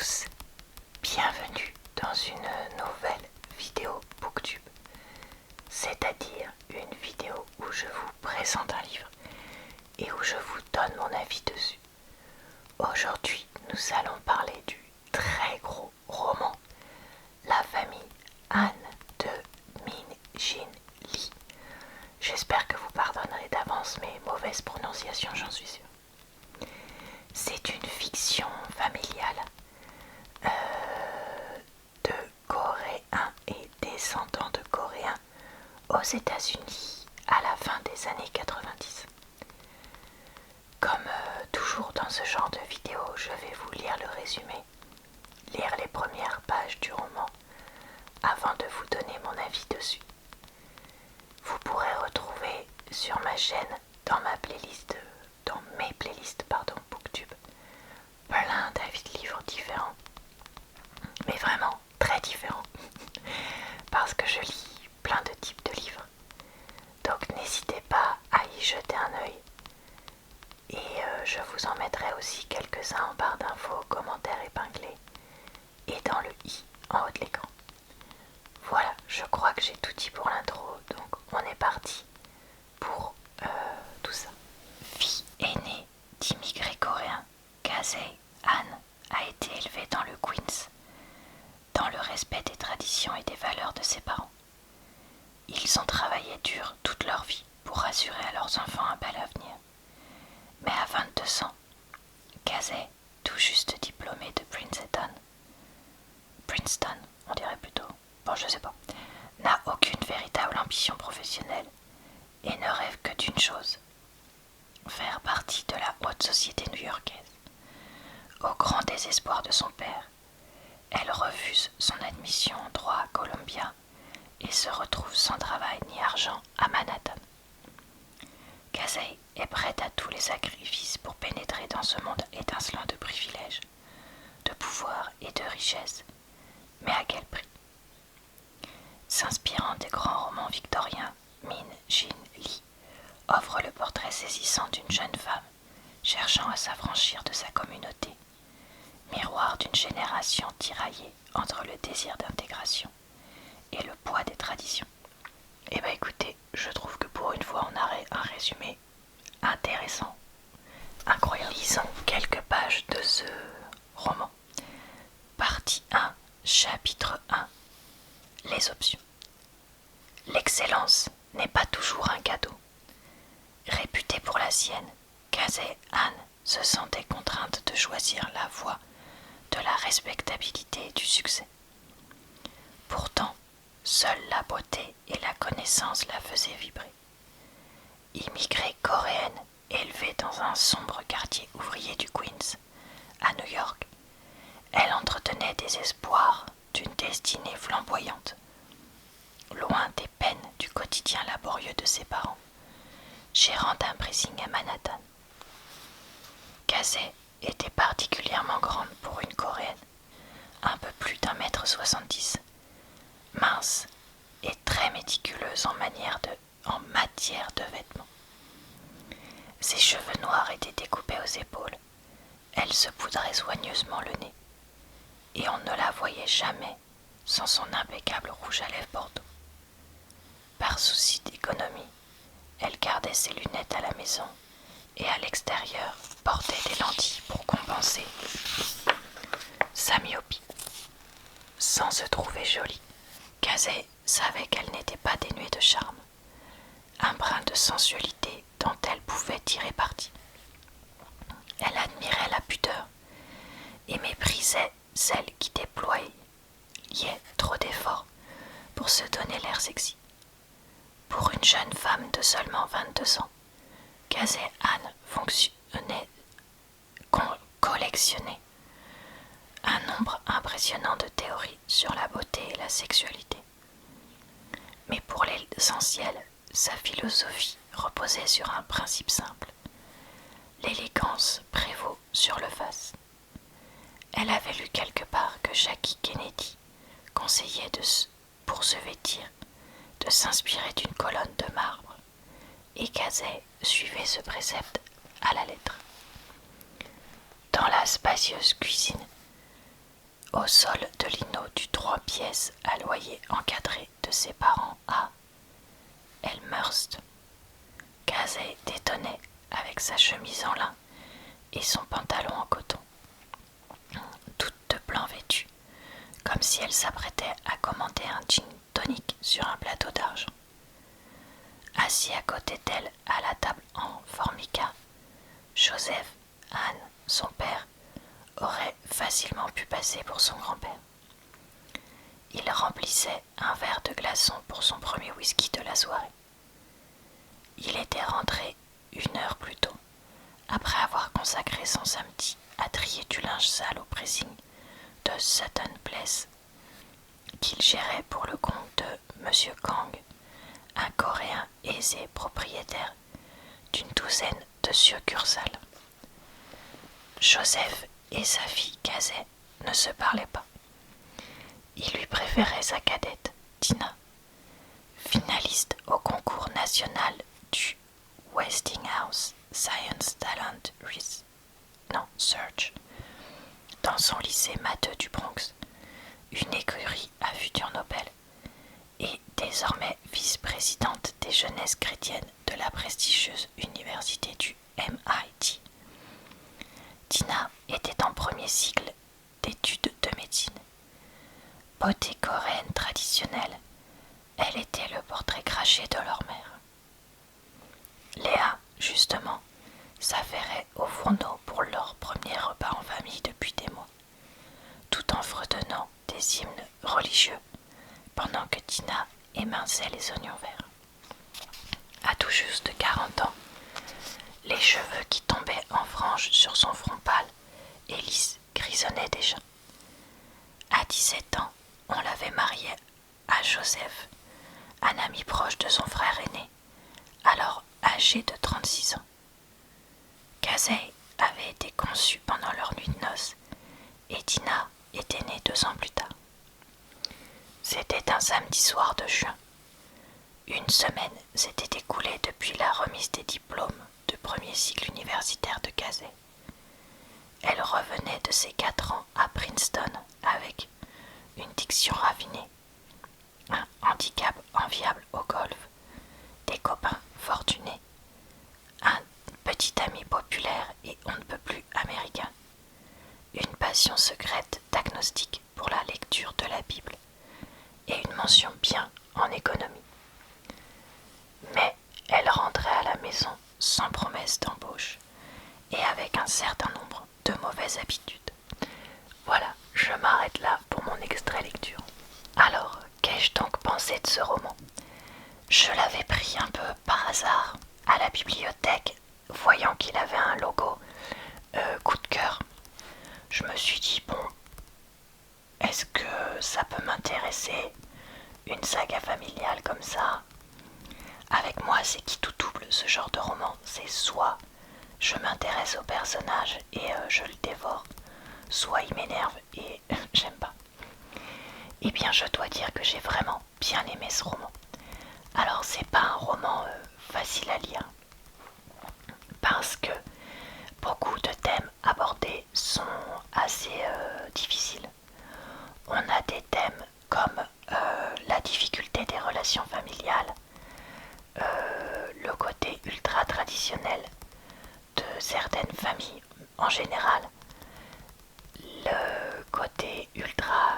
tous, bienvenue dans une nouvelle vidéo Booktube, c'est-à-dire une vidéo où je vous présente un livre et où je vous donne mon avis dessus. Aujourd'hui, nous allons parler du très gros roman La famille Han de Min Jin Lee. J'espère que vous pardonnerez d'avance mes mauvaises prononciations, j'en suis sûre. C'est une fiction familiale de Coréens et descendants de Coréens aux États-Unis à la fin des années 90. Comme toujours dans ce genre de vidéo, je vais vous lire le résumé, lire les premières pages du roman avant de vous donner mon avis dessus. Vous pourrez retrouver sur ma chaîne, dans mes playlists Booktube, plein d'avis de livres différents, mais vraiment très différents, parce que je lis plein de types de livres. Donc n'hésitez pas à y jeter un œil, et je vous en mettrai aussi quelques-uns en barre d'infos, commentaires épinglés, et dans le i en haut de l'écran. Voilà, je crois que j'ai tout dit pour l'intro, donc on est parti pour tout ça. Fille aînée d'immigrés coréens, Kazei Han a été élevée dans le Queens, dans le respect des traditions et des valeurs de ses parents. Ils ont travaillé dur toute leur vie pour assurer à leurs enfants un bel avenir. Mais à 22 ans, Kazei, tout juste diplômée de Princeton, on dirait plutôt, bon je sais pas, n'a aucune véritable ambition professionnelle et ne rêve que d'une chose, faire partie de la haute société new-yorkaise. Au grand désespoir de son père, elle refuse son admission en droit à Columbia et se retrouve sans travail ni argent à Manhattan. Kazei est prête à tous les sacrifices pour pénétrer dans ce monde étincelant de privilèges, de pouvoir et de richesse, mais à quel prix? S'inspirant des grands romans victoriens, Min Jin Lee offre le portrait saisissant d'une jeune femme cherchant à s'affranchir de sa communauté, miroir d'une génération tiraillée entre le désir d'intégration et le poids des traditions. Eh bien écoutez, je trouve que pour une fois on a un résumé intéressant, incroyable. Lisons quelques pages de ce roman. Partie 1, chapitre 1. Les options. L'excellence n'est pas toujours un cadeau. Réputée pour la sienne, Kazei Han se sentait contrainte de choisir la voie de la respectabilité et du succès. Pourtant, seule la beauté et la connaissance la faisaient vibrer. Immigrée coréenne, élevée dans un sombre quartier ouvrier du Queens, à New York, elle entretenait des espoirs d'une destinée flamboyante, loin des peines du quotidien laborieux de ses parents, gérant un pressing à Manhattan. Kazei était particulièrement grande pour une Coréenne, un peu plus d'1,70 m, mince et très méticuleuse en matière de vêtements. Ses cheveux noirs étaient découpés aux épaules, elle se poudrait soigneusement le nez, et on ne la voyait jamais sans son impeccable rouge à lèvres bordeaux. Par souci d'économie, elle gardait ses lunettes à la maison et à l'extérieur portait des lentilles pour compenser sa myopie. Sans se trouver jolie, Kazei savait qu'elle n'était pas dénuée de charme, un brin de sensualité dont elle pouvait tirer parti. Elle admirait la pudeur et méprisait celle qui déployait trop d'efforts pour se donner l'air sexy. Pour une jeune femme de seulement 22 ans, Kazei Han collectionnait un nombre impressionnant de théories sur la beauté et la sexualité. Mais pour l'essentiel, sa philosophie reposait sur un principe simple. L'élégance prévaut sur le faste. Elle avait lu quelque part que Jackie Kennedy conseillait pour se vêtir de s'inspirer d'une colonne de marbre, et Kazei suivait ce précepte à la lettre. Dans la spacieuse cuisine, au sol de lino du 3 pièces à loyer encadré de ses parents à Elmhurst. Casey détonnait avec sa chemise en lin et son pantalon en coton, toute de blanc vêtue, comme si elle s'apprêtait à commander un gin tonic sur un plateau d'argent. Assis à côté d'elle à la table en formica, Joseph, Anne, son père, aurait facilement pu passer pour son grand-père. Il remplissait un verre de glaçon pour son premier whisky de la soirée. Il était rentré 1 heure plus tôt, après avoir consacré son samedi à trier du linge sale au pressing de Sutton Place, qu'il gérait pour le compte de M. Kang, un Coréen aisé propriétaire d'une douzaine de succursales. Joseph et sa fille Casey ne se parlaient pas. Il lui préférait sa cadette, Tina, finaliste au concours national du Westinghouse Science Talent Search dans son lycée matheux du Bronx, une écurie à futur Nobel, et désormais vice-présidente des jeunesses chrétiennes de la prestigieuse université du MIT. Tina était en premier cycle d'études de médecine. Beauté coréenne traditionnelle, elle était le portrait craché de leur mère. Léa, justement, s'affairait au fourneau pour leur premier repas en famille depuis des mois, tout en fredonnant des hymnes religieux, pendant que Tina éminçait les oignons verts. À tout juste 40 ans, les cheveux qui tombaient en franges sur son front pâle et lisse grisonnaient déjà. À 17 ans, on l'avait mariée à Joseph, un ami proche de son frère aîné, alors âgé de 36 ans. Casey avait été conçue pendant leur nuit de noces et Tina était née 2 ans plus tard. C'était un samedi soir de juin. Une semaine s'était écoulée depuis la remise des diplômes de premier cycle universitaire de Casey. Elle revenait de ses 4 ans à Princeton avec une diction raffinée, un handicap enviable au golf, des copains fortunés, un petit ami populaire et on ne peut plus américain, une passion secrète d'agnostic pour la lecture de la Bible et une mention bien en économie. Mais elle rentrait à la maison sans promesse d'embauche et avec un certain nombre de mauvaises habitudes. Voilà, je m'arrête là pour mon extrait lecture. Alors, qu'ai-je donc pensé de ce roman? Je l'avais pris un peu par hasard à la bibliothèque, voyant qu'il avait un logo coup de cœur. Je me suis dit, bon, est-ce que ça peut m'intéresser, une saga familiale comme ça? Avec moi, c'est qui tout double ce genre de roman. C'est soit je m'intéresse au personnage et je le dévore, soit il m'énerve et j'aime pas. Eh bien, je dois dire que j'ai vraiment bien aimé ce roman. Alors, c'est pas un roman facile à lire, parce que beaucoup de thèmes abordés sont assez difficiles. On a des thèmes comme la difficulté des relations familiales, le côté ultra traditionnel de certaines familles en général, le côté ultra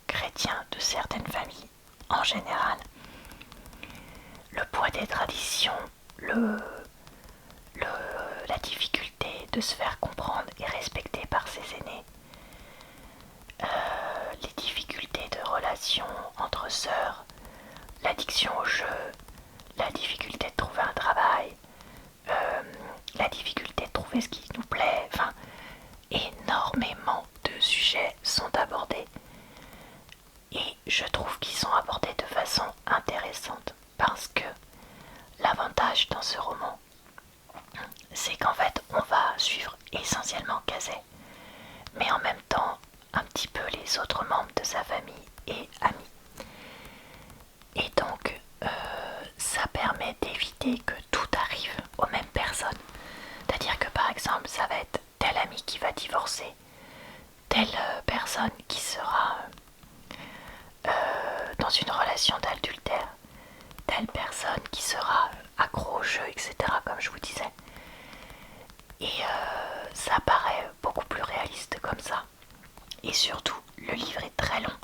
chrétien de certaines familles en général, le poids des traditions, la difficulté de se faire comprendre et respecter par ses aînés, les difficultés de relations entre sœurs, l'addiction au jeu, la difficulté de trouver un travail, la difficulté de trouver ce qui nous plaît, enfin, énormément de sujets sont abordés et je trouve qu'ils sont abordés de façon intéressante parce que l'avantage dans ce roman, c'est qu'en fait on va suivre essentiellement Casey, mais en même temps un petit peu les autres membres de sa famille et amis. Et donc ça permet d'éviter que tout arrive aux mêmes personnes. C'est-à-dire que par exemple ça va être tel ami qui va divorcer, telle personne qui sera dans une relation d'adultère, telle personne qui sera accro au jeu, etc., comme je vous disais. Et ça paraît beaucoup plus réaliste comme ça. Et surtout, le livre est très long.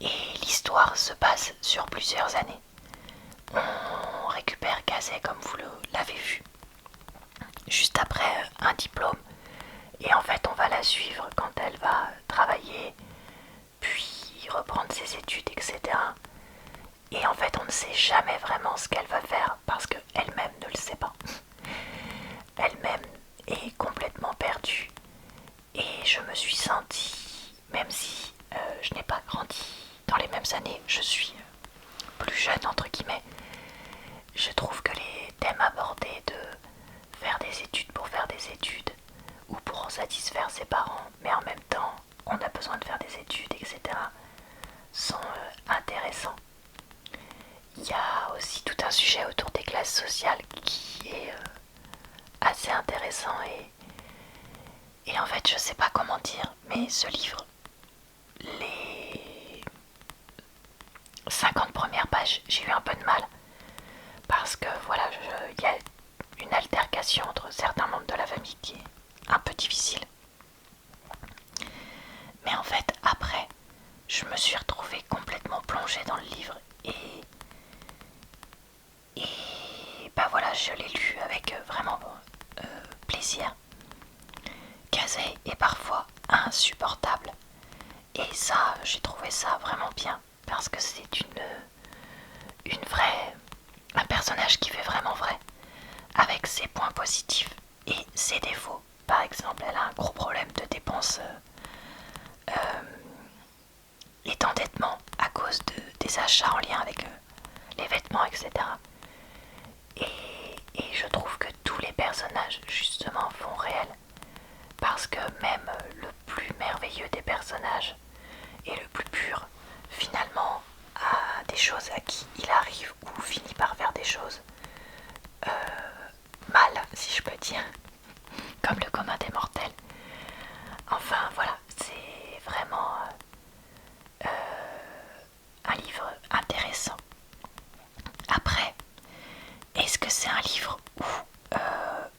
Et l'histoire se passe sur plusieurs années. On récupère Kazé, comme vous l'avez vu, juste après un diplôme. Et en fait, on va la suivre quand elle va travailler, puis reprendre ses études, etc. Et en fait, on ne sait jamais vraiment ce qu'elle va faire parce qu'elle-même ne le sait pas. Elle-même est complètement perdue. Et je me suis sentie, même si je n'ai pas grandi dans les mêmes années, je suis plus jeune entre guillemets, je trouve que les thèmes abordés de faire des études pour faire des études ou pour satisfaire ses parents, mais en même temps on a besoin de faire des études, etc., sont intéressants. Il y a aussi tout un sujet autour des classes sociales qui est assez intéressant et en fait je sais pas comment dire, mais ce livre, les 50 premières pages, j'ai eu un peu de mal parce que voilà, il y a une altercation entre certains membres de la famille qui est un peu difficile. Mais en fait, après, je me suis retrouvée complètement plongée dans le livre et bah voilà, je l'ai lu avec vraiment plaisir. Kazé est parfois insupportable et ça, j'ai trouvé ça vraiment bien parce que c'est un personnage qui fait vraiment vrai, avec ses points positifs et ses défauts. Par exemple, elle a un gros problème de dépenses et d'endettement à cause des achats en lien avec les vêtements, etc. Et je trouve que tous les personnages, justement, font réel. Parce que même le plus merveilleux des personnages et le plus pur, finalement, a des choses à qui il arrive ou finit par faire des choses mal, si je peux dire, comme le commun des mortels. Enfin voilà, c'est vraiment un livre intéressant. Après, est-ce que c'est un livre où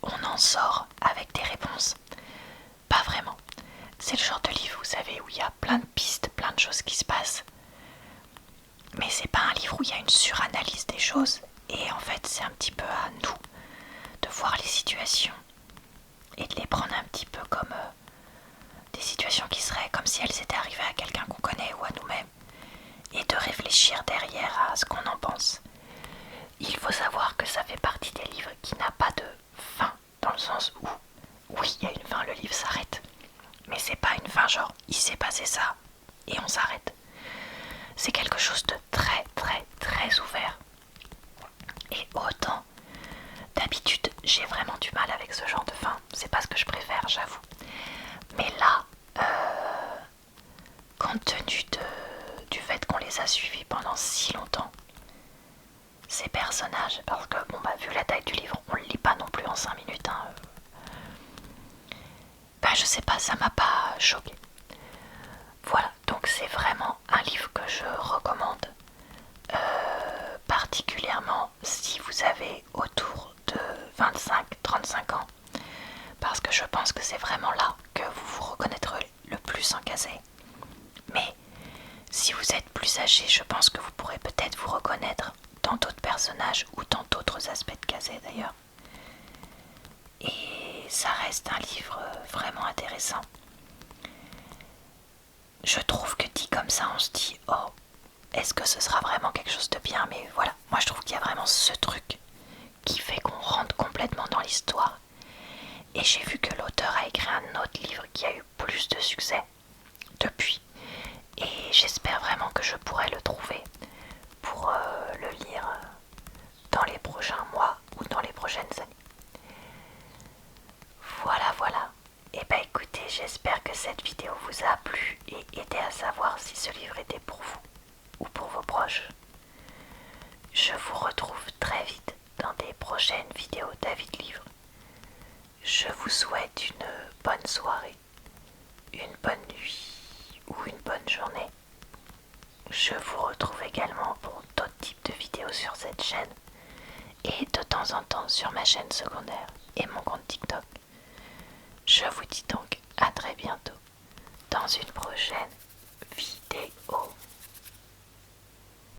on en sort avec des réponses? Pas vraiment. C'est le genre de livre, vous savez, où il y a plein de pistes, plein de choses qui se passent. Mais c'est pas un livre où il y a une suranalyse des choses. Et en fait, c'est un petit peu à nous de voir les situations et de les prendre un petit peu comme des situations qui seraient comme si elles étaient arrivées à quelqu'un qu'on connaît ou à nous-mêmes. Et de réfléchir derrière à ce qu'on en pense. Il faut savoir que ça fait partie des livres qui n'a pas de fin, dans le sens où, oui, il y a une fin, le livre s'arrête. Mais c'est pas une fin genre, il s'est passé ça, et on s'arrête. C'est quelque chose de très, très, très ouvert. Et autant, d'habitude, j'ai vraiment du mal avec ce genre de fin. C'est pas ce que je préfère, j'avoue. Mais là, compte tenu du fait qu'on les a suivis pendant si longtemps, ces personnages, parce que bon bah vu la taille du livre, on le lit pas non plus en 5 minutes, hein. Ben je sais pas, ça m'a pas choqué. Voilà, donc c'est vraiment un livre que je recommande, particulièrement si vous avez autour de 25-35 ans, parce que je pense que c'est vraiment là que vous vous reconnaîtrez le plus en Kazé. Mais si vous êtes plus âgé, je pense que vous pourrez peut-être vous reconnaître dans d'autres personnages ou dans d'autres aspects de Kazé d'ailleurs. Et ça reste un livre vraiment intéressant. Je trouve que dit comme ça, on se dit « Oh, est-ce que ce sera vraiment quelque chose de bien ?» Mais voilà, moi je trouve qu'il y a vraiment ce truc qui fait qu'on rentre complètement dans l'histoire. Et j'ai vu que l'auteur a écrit un autre livre qui a eu plus de succès depuis. Et j'espère vraiment que je pourrai le trouver pour le lire dans les prochains mois ou dans les prochaines années. Voilà, voilà. Et bah écoutez, j'espère que cette vidéo vous a plu et aidé à savoir si ce livre était pour vous ou pour vos proches. Je vous retrouve très vite dans des prochaines vidéos d'Avis de Livres. Je vous souhaite une bonne soirée une bonne nuit ou une bonne journée. Je vous retrouve également pour d'autres types de vidéos sur cette chaîne et de temps en temps sur ma chaîne secondaire et mon compte TikTok. Je vous dis donc à très bientôt dans une prochaine vidéo.